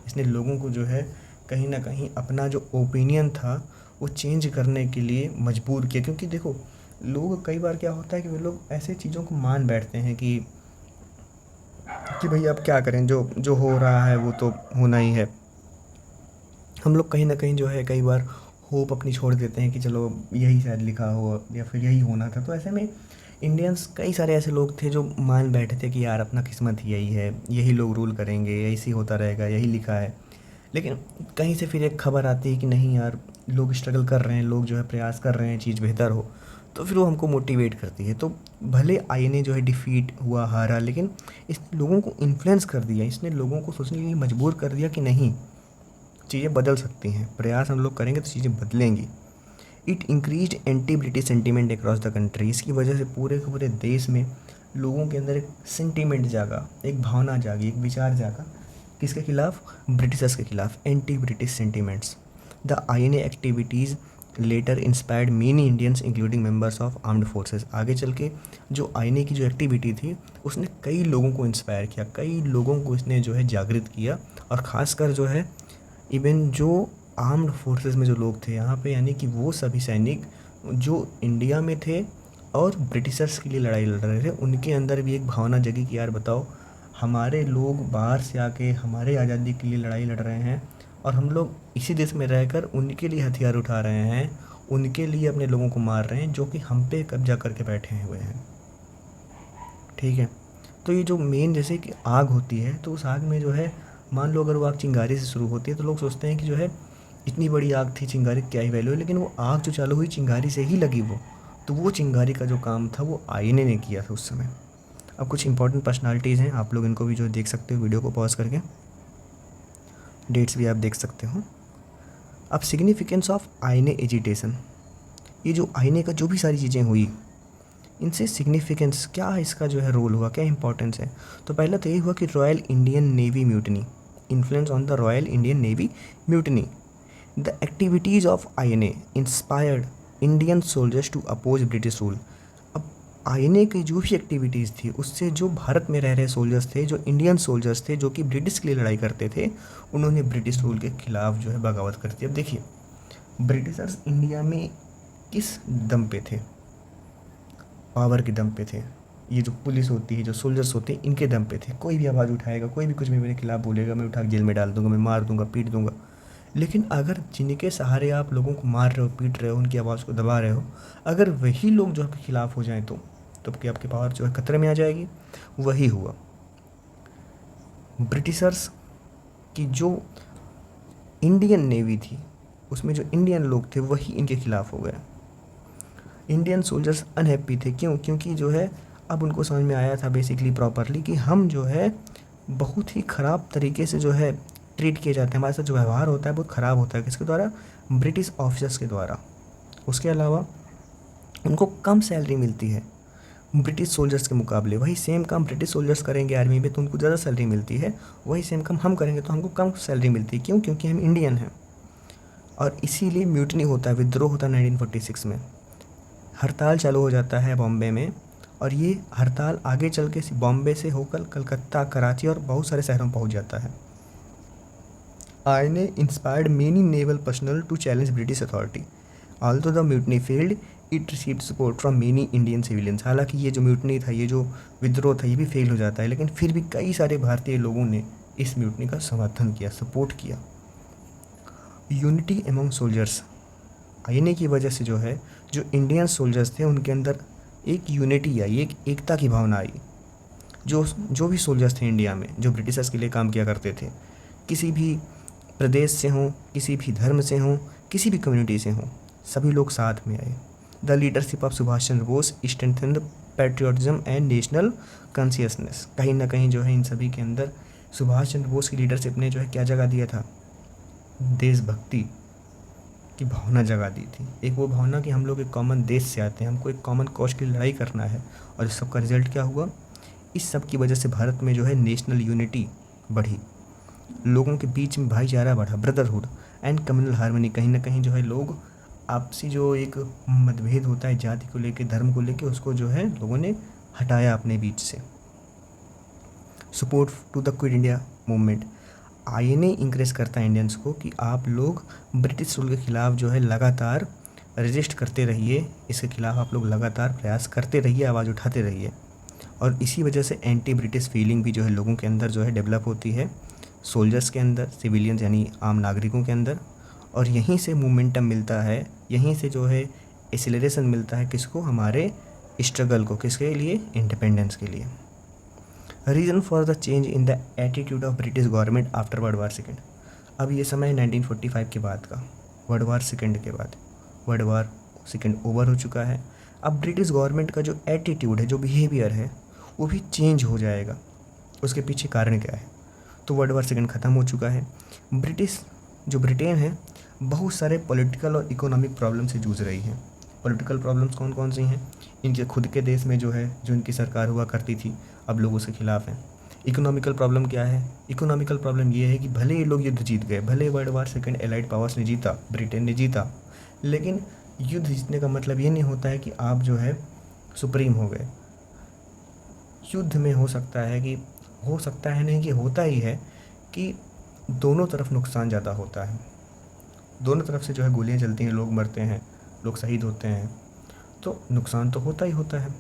इसने लोगों को जो है कहीं ना कहीं अपना जो ओपिनियन था वो चेंज करने के लिए मजबूर किया। क्योंकि देखो लोग कई बार क्या होता है कि वे लोग ऐसे चीज़ों को मान बैठते हैं कि भाई अब क्या करें, जो जो हो रहा है वो तो होना ही है। हम लोग कहीं ना कहीं जो है कई बार होप अपनी छोड़ देते हैं कि चलो यही शायद लिखा हो या फिर यही होना था। तो ऐसे में इंडियंस कई सारे ऐसे लोग थे जो मान बैठे थे कि यार अपना किस्मत ही यही है, यही लोग रूल करेंगे, ऐसे ही होता रहेगा, यही लिखा है। लेकिन कहीं से फिर एक खबर आती है कि नहीं यार, लोग स्ट्रगल कर रहे हैं, लोग जो है प्रयास कर रहे हैं चीज़ बेहतर हो, तो फिर वो हमको मोटिवेट करती है। तो भले आईएनए जो है डिफीट हुआ, हारा, लेकिन इसने लोगों को इन्फ्लुएंस कर दिया, इसने लोगों को सोचने के लिए मजबूर कर दिया कि नहीं, चीज़ें बदल सकती हैं, प्रयास हम लोग करेंगे तो चीज़ें बदलेंगी। It increased anti British sentiment across the country. इसकी वजह से पूरे के पूरे देश में लोगों के अंदर एक सेंटीमेंट जागा, एक भावना जागी, एक विचार जागा, किसके खिलाफ, ब्रिटिशर्स के खिलाफ, anti British sentiments. The INA activities later inspired many Indians including members of armed forces. आगे चल के जो आईएनए की जो एक्टिविटी थी उसने कई लोगों को इंस्पायर किया, कई लोगों को इसने जो है जागृत किया। और ख़ासकर जो है इवन जो आर्म्ड फोर्सेस में जो लोग थे यहाँ पे, यानी कि वो सभी सैनिक जो इंडिया में थे और ब्रिटिशर्स के लिए लड़ाई लड़ रहे थे, उनके अंदर भी एक भावना जगी कि यार बताओ, हमारे लोग बाहर से आके हमारे आज़ादी के लिए लड़ाई लड़ रहे हैं और हम लोग इसी देश में रहकर उनके लिए हथियार उठा रहे हैं, उनके लिए अपने लोगों को मार रहे हैं जो कि हम पे कब्जा करके बैठे हुए हैं। ठीक है, तो ये जो मेन जैसे कि आग होती है, तो उस आग में जो है मान लो अगर वो आग चिंगारी से शुरू होती है तो लोग सोचते हैं कि जो है इतनी बड़ी आग थी, चिंगारी क्या ही वैल्यू है, लेकिन वो आग जो चालू हुई चिंगारी से ही लगी वो, तो वो चिंगारी का जो काम था वो आईएनए ने किया था उस समय। अब कुछ इंपॉर्टेंट पर्सनालिटीज़ हैं, आप लोग इनको भी जो देख सकते हो, वीडियो को पॉज करके डेट्स भी आप देख सकते हो। अब सिग्निफिकेंस ऑफ आईएनए एजिटेशन, ये जो आईएनए का जो भी सारी चीज़ें हुई इनसे सिग्निफिकेंस क्या है, इसका जो है रोल हुआ, क्या इंपॉर्टेंस है। तो पहला तो यही हुआ कि royal Indian navy mutiny, influence on the royal Indian navy mutiny. The activities of INA inspired Indian soldiers to oppose British rule. अब आईएनए की जो भी एक्टिविटीज़ थी उससे जो भारत में रह रहे सोल्जर्स थे, जो इंडियन सोल्जर्स थे जो कि ब्रिटिश के लिए लड़ाई करते थे, उन्होंने ब्रिटिश रूल के खिलाफ जो है बगावत कर दी। अब देखिए ब्रिटिशर्स इंडिया में किस दम पे थे? पावर के दम पे थे। ये जो पुलिस होती है, जो सोल्जर्स होते हैं, इनके दम पे थे। कोई भी आवाज़ उठाएगा, कोई भी कुछ भी मेरे खिलाफ बोलेगा, मैं उठा के जेल में डाल दूंगा, मैं मार दूंगा, पीट दूंगा। लेकिन अगर जिनके सहारे आप लोगों को मार रहे हो, पीट रहे हो, उनकी आवाज़ को दबा रहे हो, अगर वही लोग जो आपके खिलाफ हो जाएं तो क्या आपकी पावर जो है खतरे में आ जाएगी? वही हुआ। ब्रिटिशर्स की जो इंडियन नेवी थी उसमें जो इंडियन लोग थे वही इनके खिलाफ हो गए। इंडियन सोल्जर्स अनहैप्पी थे। क्यों? क्योंकि जो है अब उनको समझ में आया था बेसिकली प्रॉपरली कि हम जो है बहुत ही ख़राब तरीके से जो है ट्रीट किए जाते हैं, हमारे साथ जो व्यवहार होता है बहुत ख़राब होता है। किसके द्वारा? ब्रिटिश ऑफिसर्स के द्वारा। उसके अलावा उनको कम सैलरी मिलती है ब्रिटिश सोल्जर्स के मुकाबले। वही सेम काम ब्रिटिश सोल्जर्स करेंगे आर्मी में तो उनको ज़्यादा सैलरी मिलती है, वही सेम काम हम करेंगे तो हमको कम सैलरी मिलती है। क्यों? क्योंकि हम इंडियन हैं। और इसीलिए म्यूटनी होता है, विद्रोह होता है 1946 में। हड़ताल चालू हो जाता है बॉम्बे में, और ये हड़ताल आगे चल के बॉम्बे से होकर कलकत्ता, कराची और बहुत सारे शहरों में पहुंच जाता है। INA inspired many naval personnel to challenge British authority. Although the mutiny failed, it received support from many Indian civilians. हालांकि ये जो म्यूटनी था, ये जो विद्रोह था, ये भी फेल हो जाता है, लेकिन फिर भी कई सारे भारतीय लोगों ने इस म्यूटनी का समर्थन किया, सपोर्ट किया। Unity among soldiers. आईएनए की वजह से जो है जो इंडियन सोल्जर्स थे उनके अंदर एक यूनिटी आई, एक एकता की भावना आई। जो भी सोल्जर्स थे इंडिया में जो ब्रिटिशर्स के लिए काम किया करते थे, किसी भी प्रदेश से हों, किसी भी धर्म से हों, किसी भी कम्युनिटी से हों, सभी लोग साथ में आए। The leadership of Subhash Chandra Bose strengthened patriotism and national consciousness. कहीं ना कहीं जो है इन सभी के अंदर सुभाष चंद्र बोस की लीडरशिप ने जो है क्या जगह दिया था? देशभक्ति की भावना जगा दी थी। एक वो भावना कि हम लोग एक कॉमन देश से आते हैं, हमको एक कॉमन कॉज की लड़ाई करना है। और इस सब का रिजल्ट क्या हुआ? इस सब की वजह से भारत में जो है नेशनल यूनिटी बढ़ी, लोगों के बीच में भाईचारा बढ़ा, ब्रदरहुड एंड कम्युनल हार्मनी। कहीं ना कहीं जो है लोग आपसी जो एक मतभेद होता है जाति को लेके, धर्म को लेके, उसको जो है लोगों ने हटाया अपने बीच से। Support to the quit India movement. INA encourage करता है इंडियंस को कि आप लोग ब्रिटिश रूल के ख़िलाफ़ जो है लगातार रजिस्ट करते रहिए, इसके ख़िलाफ़ आप लोग लगातार प्रयास करते रहिए, आवाज़ उठाते रहिए। और इसी वजह से एंटी ब्रिटिश फीलिंग भी जो है लोगों के अंदर जो है डेवलप होती है, सोल्जर्स के अंदर, सिविलियंस यानी आम नागरिकों के अंदर। और यहीं से मोमेंटम मिलता है, यहीं से जो है एक्सेलरेशन मिलता है किसको? हमारे स्ट्रगल को। किसके लिए? इंडिपेंडेंस के लिए। Reason for the change in the attitude of British government after world war second. अब ये समय 1945 के बाद का, वर्ल्ड वार सेकेंड के बाद। वर्ल्ड वार सेकेंड ओवर हो चुका है। अब ब्रिटिश गवर्नमेंट का जो एटीट्यूड है, जो बिहेवियर है, वो भी चेंज हो जाएगा। उसके पीछे कारण क्या है? तो वर्ल्ड वार सेकेंड ख़त्म हो चुका है। ब्रिटेन है बहुत सारे पॉलिटिकल और इकोनॉमिक प्रॉब्लम से जूझ रही है। पॉलिटिकल प्रॉब्लम्स कौन कौन सी हैं? इनके खुद के देश में जो है जो इनकी सरकार हुआ करती थी, अब लोग उसके खिलाफ़ हैं। इकोनॉमिकल प्रॉब्लम क्या है? इकोनॉमिकल प्रॉब्लम ये है कि भले ये लोग युद्ध जीत गए, भले world war second allied powers ने जीता, ब्रिटेन ने जीता, लेकिन युद्ध जीतने का मतलब ये नहीं होता है कि आप जो है सुप्रीम हो गए। युद्ध में हो सकता है नहीं कि होता ही है कि दोनों तरफ नुकसान ज़्यादा होता है। दोनों तरफ से जो है गोलियां चलती हैं, लोग मरते हैं, लोग शहीद होते हैं, तो नुकसान तो होता ही होता है।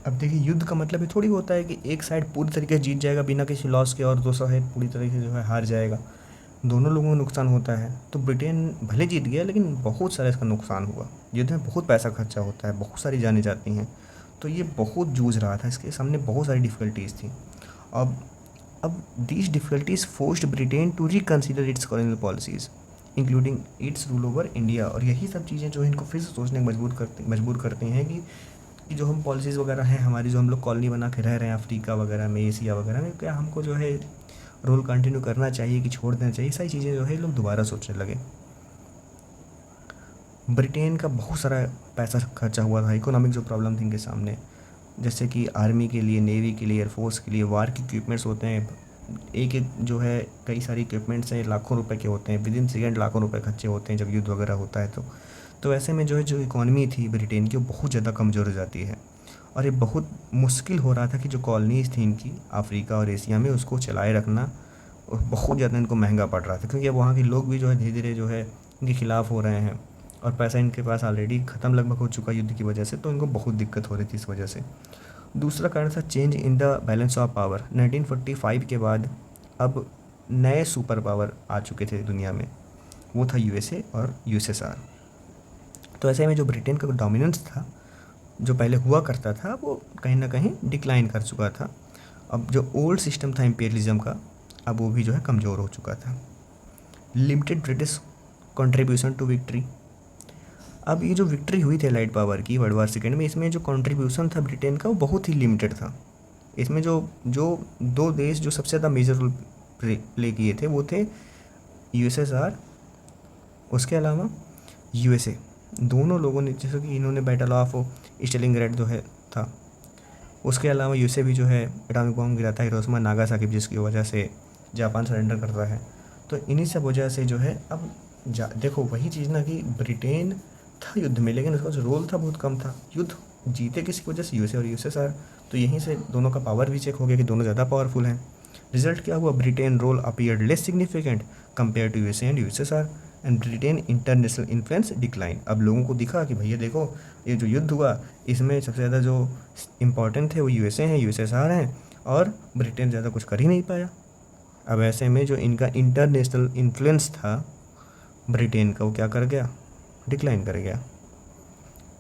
अब देखिए युद्ध का मतलब ये थोड़ी होता है कि एक साइड पूरी तरीके से जीत जाएगा बिना किसी लॉस के और दूसरा साइड पूरी तरीके से जो है हार जाएगा। दोनों लोगों को नुकसान होता है। तो ब्रिटेन भले जीत गया लेकिन बहुत सारा इसका नुकसान हुआ। युद्ध में बहुत पैसा खर्चा होता है, बहुत सारी जानें जाती हैं। तो ये बहुत जूझ रहा था, इसके सामने बहुत सारी डिफ़िकल्टीज़ थी। अब these difficulties forced Britain to reconsider its colonial policies including its rule over India. और यही सब चीज़ें जो इनको फिर से सोचने मजबूर करती हैं कि जो हम पॉलिसीज़ वगैरह हैं हमारी, जो हम लोग कॉलोनी बना के रह रहे हैं अफ्रीका वगैरह में, एशिया वगैरह में, क्या हमको जो है रोल कंटिन्यू करना चाहिए कि छोड़ देना चाहिए? सारी चीज़ें जो है लोग दोबारा सोचने लगे। ब्रिटेन का बहुत सारा पैसा खर्चा हुआ था, इकोनॉमिक जो प्रॉब्लम थी इनके सामने, जैसे कि आर्मी के लिए, नेवी के लिए, एयरफोर्स के लिए वार के इक्विपमेंट्स होते हैं। एक जो है कई सारी इक्विपमेंट्स हैं, लाखों रुपए के होते हैं, विद इन सेकेंड लाखों रुपए खर्चे होते हैं जब युद्ध वगैरह होता है। तो ऐसे में जो है जो इकॉनमी थी ब्रिटेन की वो बहुत ज़्यादा कमज़ोर हो जाती है, और ये बहुत मुश्किल हो रहा था कि जो कॉलोनीज़ थी इनकी अफ्रीका और एशिया में उसको चलाए रखना, और बहुत ज़्यादा इनको महंगा पड़ रहा था, क्योंकि अब वहाँ के लोग भी जो है धीरे धीरे जो है इनके खिलाफ़ हो रहे हैं, और पैसा इनके पास ऑलरेडी ख़त्म लगभग हो चुका युद्ध की वजह से, तो इनको बहुत दिक्कत हो रही थी इस वजह से। दूसरा कारण था change in the balance of power. 1945 के बाद अब नए सुपर पावर आ चुके थे दुनिया में, वो था यूएसए और यूएसएसआर। तो ऐसे में जो ब्रिटेन का डोमिनेंस था जो पहले हुआ करता था वो कहीं ना कहीं डिक्लाइन कर चुका था। अब जो ओल्ड सिस्टम था इम्पीरियलिज्म का, अब वो भी जो है कमज़ोर हो चुका था। Limited British contribution to victory. अब ये जो विक्ट्री हुई थी लाइट पावर की वर्ल्ड वार सेकेंड में, इसमें जो कंट्रीब्यूशन था ब्रिटेन का वो बहुत ही लिमिटेड था। इसमें जो जो दो देश जो सबसे ज़्यादा मेजर रोल प्ले किए थे वो थे यूएसएसआर, उसके अलावा यूएसए। दोनों लोगों ने, जैसे कि इन्होंने बैटल ऑफ स्टेलिंगग्रेड जो है था, उसके अलावा यूएसए भी जो है एटॉमिक बॉम्ब गिराता है हिरोशिमा नागासाकी, जिसकी वजह से जापान सरेंडर करता है। तो इन्हीं सब वजह से जो है अब देखो वही चीज़ ना कि ब्रिटेन था युद्ध में, लेकिन उसका जो रोल था बहुत कम था। युद्ध जीते किसकी वजह से? यूएसए और यूएसएसआर। तो यहीं से दोनों का पावर भी चेक हो गया कि दोनों ज़्यादा पावरफुल हैं। रिजल्ट क्या हुआ? Britain role appeared less significant compare to USA and USSR and Britain international influence decline. अब लोगों को दिखा कि भैया देखो ये जो युद्ध हुआ इसमें सबसे ज़्यादा जो इम्पोर्टेंट थे वो यूएसए हैं, यूएसएसआर हैं, और ब्रिटेन ज़्यादा कुछ कर ही नहीं पाया। अब ऐसे में जो इनका इंटरनेशनल इन्फ्लुएंस था ब्रिटेन का वो क्या कर गया? डिक्लाइन कर गया।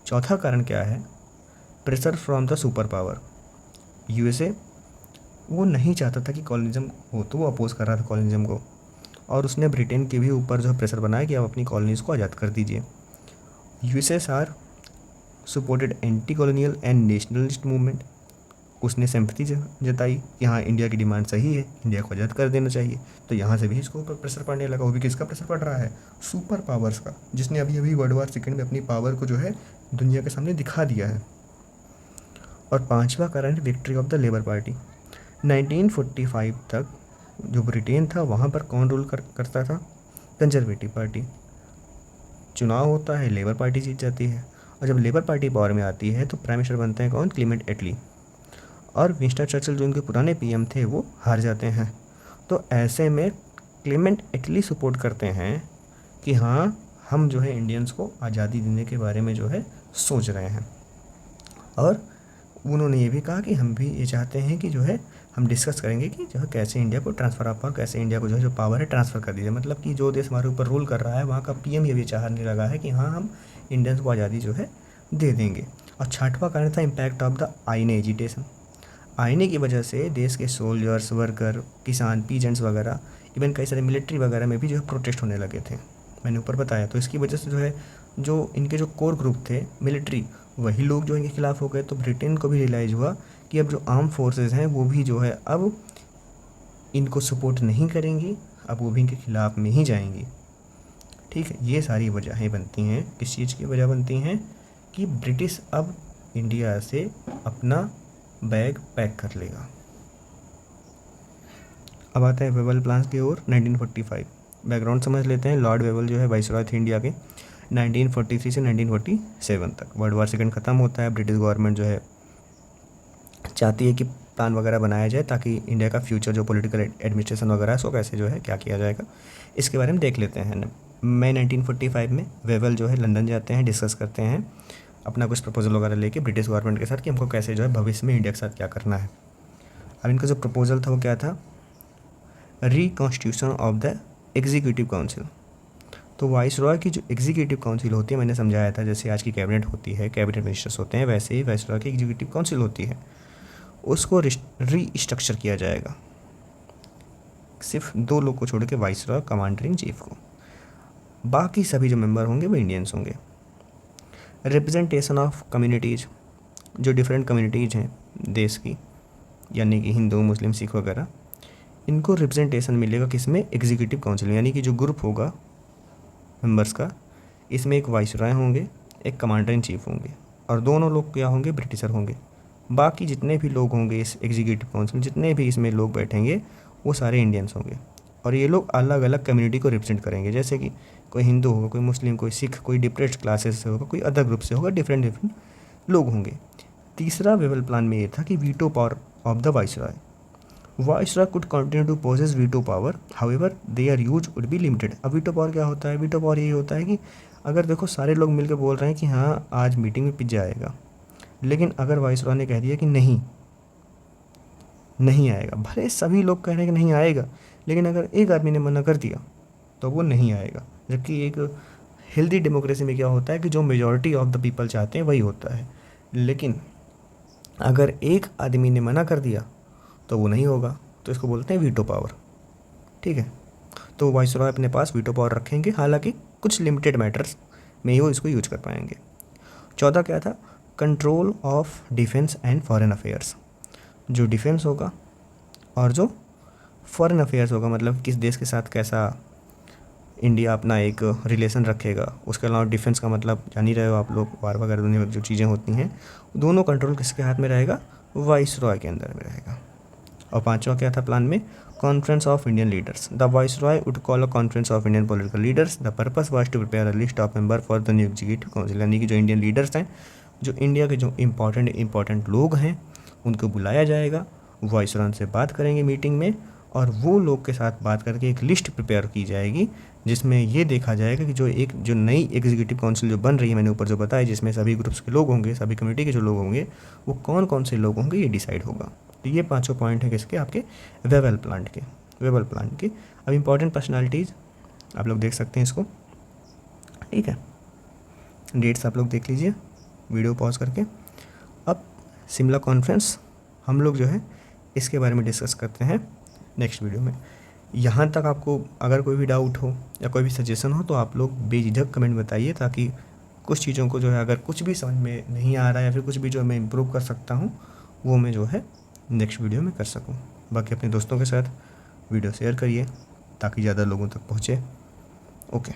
चौथा कारण क्या है? Pressure from the super power. USA वो नहीं चाहता था कि कॉलोनिज्म हो, तो वो अपोज कर रहा था कॉलोनिज्म को, और उसने ब्रिटेन के भी ऊपर जो है प्रेशर बनाया कि आप अपनी कॉलोनीज़ को आज़ाद कर दीजिए। USSR supported anti colonial and nationalist movement. उसने सिंपैथी जताई कि हाँ इंडिया की डिमांड सही है, इंडिया को आज़ाद कर देना चाहिए। तो यहाँ से भी इसको ऊपर प्रेशर पड़ने लगा। वो भी किसका प्रेशर पड़ रहा है? सुपर पावर्स का, जिसने अभी अभी वर्ल्ड वार सेकेंड में अपनी पावर को जो है दुनिया के सामने दिखा दिया है। और पांचवा कारण है victory of the labour party. 1945 तक जो ब्रिटेन था वहाँ पर कौन रूल करता था? Conservative party. चुनाव होता है, लेबर पार्टी जीत जाती है, और जब लेबर पार्टी पावर में आती है तो प्राइम मिनिस्टर बनते हैं कौन? क्लीमेंट एटली। और विंस्टन चर्चिल जो उनके पुराने पीएम थे वो हार जाते हैं। तो ऐसे में क्लीमेंट एटली सपोर्ट करते हैं कि हाँ हम जो है इंडियंस को आज़ादी देने के बारे में जो है सोच रहे हैं, और उन्होंने ये भी कहा कि हम भी ये चाहते हैं कि जो है हम डिस्कस करेंगे कि जो है कैसे इंडिया को ट्रांसफ़र ऑफ पावर, कैसे इंडिया को जो है जो पावर है ट्रांसफ़र कर दीजिए। मतलब कि जो देश हमारे ऊपर रूल कर रहा है वहाँ का पीएम ये भी चाहने लगा है कि हाँ हम इंडियंस को आज़ादी जो है दे देंगे। और छठवां कारण था इम्पैक्ट ऑफ द आईने एजिटेशन। आईने की वजह से देश के सोल्जर्स, वर्कर, किसान, पीजेंट्स वगैरह, इवन कई सारे मिलिट्री वगैरह में भी जो है प्रोटेस्ट होने लगे थे, मैंने ऊपर बताया। तो इसकी वजह से जो है जो इनके जो कोर ग्रुप थे मिलिट्री, वही लोग जो इनके खिलाफ़ हो गए। तो ब्रिटेन को भी रियलाइज़ हुआ कि अब जो आर्म फोर्सेस हैं वो भी जो है अब इनको सपोर्ट नहीं करेंगी, अब वो भी इनके खिलाफ़ में ही जाएंगी। ठीक है, ये सारी वजहें बनती हैं। किस चीज़ की वजह बनती हैं? कि ब्रिटिश अब इंडिया से अपना बैग पैक कर लेगा। अब आता है वेबल प्लान्स की ओर। 1945 बैकग्राउंड समझ लेते हैं। लॉर्ड वेबल जो है वाइसरॉय थे इंडिया के 1943 से 1947 तक। वर्ल्ड वार सेकेंड ख़त्म होता है, ब्रिटिश गवर्नमेंट जो है चाहती है कि प्लान वगैरह बनाया जाए ताकि इंडिया का फ्यूचर जो पॉलिटिकल एडमिनिस्ट्रेशन वगैरह है उसको कैसे जो है क्या किया जाएगा, इसके बारे में देख लेते हैं। मई 1945 में वेबल जो है लंदन जाते हैं, डिस्कस करते हैं अपना कुछ प्रपोजल वगैरह लेके ब्रिटिश गवर्नमेंट के साथ कि हमको कैसे जो है भविष्य में इंडिया के साथ क्या करना है। अब इनका जो प्रपोजल था वो क्या था? Reconstitution of the executive council. तो वाइसरॉय की जो एग्जीक्यूटिव काउंसिल होती है, मैंने समझाया था जैसे आज की कैबिनेट होती है, कैबिनेट मिनिस्टर्स होते हैं, वैसे ही वाइसरॉय की एग्जीक्यूटिव काउंसिल होती है। उसको रीस्ट्रक्चर किया जाएगा, सिर्फ 2 लोग को छोड़ के, वाइसरॉय, कमांडर इन चीफ को। बाकी सभी जो मेंबर होंगे वो इंडियंस होंगे। रिप्रेजेंटेशन ऑफ कम्युनिटीज़, जो डिफरेंट कम्युनिटीज़ हैं देश की, यानी कि हिंदू, मुस्लिम, सिख वगैरह, इनको रिप्रेजेंटेशन मिलेगा किसमें? एग्जीक्यूटिव काउंसिल में। यानी कि जो ग्रुप होगा मेंबर्स का, इसमें एक वाइसरॉय होंगे, एक कमांडर इन चीफ होंगे, और दोनों लोग क्या होंगे? ब्रिटिशर होंगे। बाकी जितने भी लोग होंगे इस एग्जीक्यूटिव काउंसिल में, जितने भी इसमें लोग बैठेंगे वो सारे इंडियंस होंगे, और ये लोग अलग अलग कम्युनिटी को रिप्रेजेंट करेंगे। जैसे कि कोई हिंदू होगा, कोई मुस्लिम, कोई सिख, कोई डिप्रेस्ड क्लासेस से होगा, कोई अदर ग्रुप से होगा, डिफरेंट लोग होंगे। तीसरा वेबल प्लान में ये था कि veto power of the viceroy, viceroy could continue to possess veto power, however their use would be limited. अब वीटो पावर क्या होता है? वीटो पावर यही होता है कि अगर देखो सारे लोग मिलकर बोल रहे हैं कि हाँ आज मीटिंग में पिज्जा आएगा, लेकिन अगर वाइसरॉय ने कह दिया कि नहीं आएगा, भले सभी लोग कह रहे हैं कि नहीं आएगा, लेकिन अगर एक आदमी ने मना कर दिया तो वो नहीं आएगा। जबकि एक हेल्दी डेमोक्रेसी में क्या होता है कि जो मेजॉरिटी ऑफ द पीपल चाहते हैं वही होता है, लेकिन अगर एक आदमी ने मना कर दिया तो वो नहीं होगा, तो इसको बोलते हैं वीटो पावर। ठीक है, तो वाइसरॉय अपने पास वीटो पावर रखेंगे, हालांकि कुछ लिमिटेड मैटर्स में ही वो इसको यूज कर पाएंगे। 14 क्या था? Control of defence and foreign affairs. जो डिफेंस होगा और जो फॉरेन अफेयर्स होगा, मतलब किस देश के साथ कैसा इंडिया अपना एक रिलेशन रखेगा। उसके अलावा डिफेंस का मतलब जान ही रहे हो आप लोग, वार वगैरह दुनिया में जो चीज़ें होती हैं, दोनों कंट्रोल किसके हाथ में रहेगा? वाइसरॉय के अंदर में रहेगा। और 5वां क्या था प्लान में? Conference of Indian leaders. The viceroy would call a conference of Indian political leaders. The purpose was to prepare a list of member for the new executive council. यानी कि जो इंडियन लीडर्स हैं, जो India के जो important लोग हैं, उनको बुलाया जाएगा, वाइसरॉय से बात करेंगे मीटिंग में, और वो लोग के साथ बात करके एक लिस्ट प्रिपेयर की जाएगी, जिसमें ये देखा जाएगा कि जो नई एग्जीक्यूटिव काउंसिल जो बन रही है, मैंने ऊपर जो बताया, जिसमें सभी ग्रुप्स के लोग होंगे, सभी कम्युनिटी के जो लोग होंगे, वो कौन कौन से लोग होंगे ये डिसाइड होगा। तो ये 5 पॉइंट है किसके? आपके वेबल प्लान के। अब इंपॉर्टेंट पर्सनालिटीज़ आप लोग देख सकते हैं इसको, ठीक है, डेट्स आप लोग देख लीजिए वीडियो पॉज करके। अब शिमला कॉन्फ्रेंस हम लोग जो है इसके बारे में डिस्कस करते हैं नेक्स्ट वीडियो में। यहाँ तक आपको अगर कोई भी डाउट हो या कोई भी सजेशन हो तो आप लोग बेझिझक कमेंट बताइए, ताकि कुछ चीज़ों को जो है अगर कुछ भी समझ में नहीं आ रहा है या फिर कुछ भी जो मैं इम्प्रूव कर सकता हूँ वो मैं जो है नेक्स्ट वीडियो में कर सकूँ। बाकी अपने दोस्तों के साथ वीडियो शेयर करिए ताकि ज़्यादा लोगों तक पहुँचे। ओके।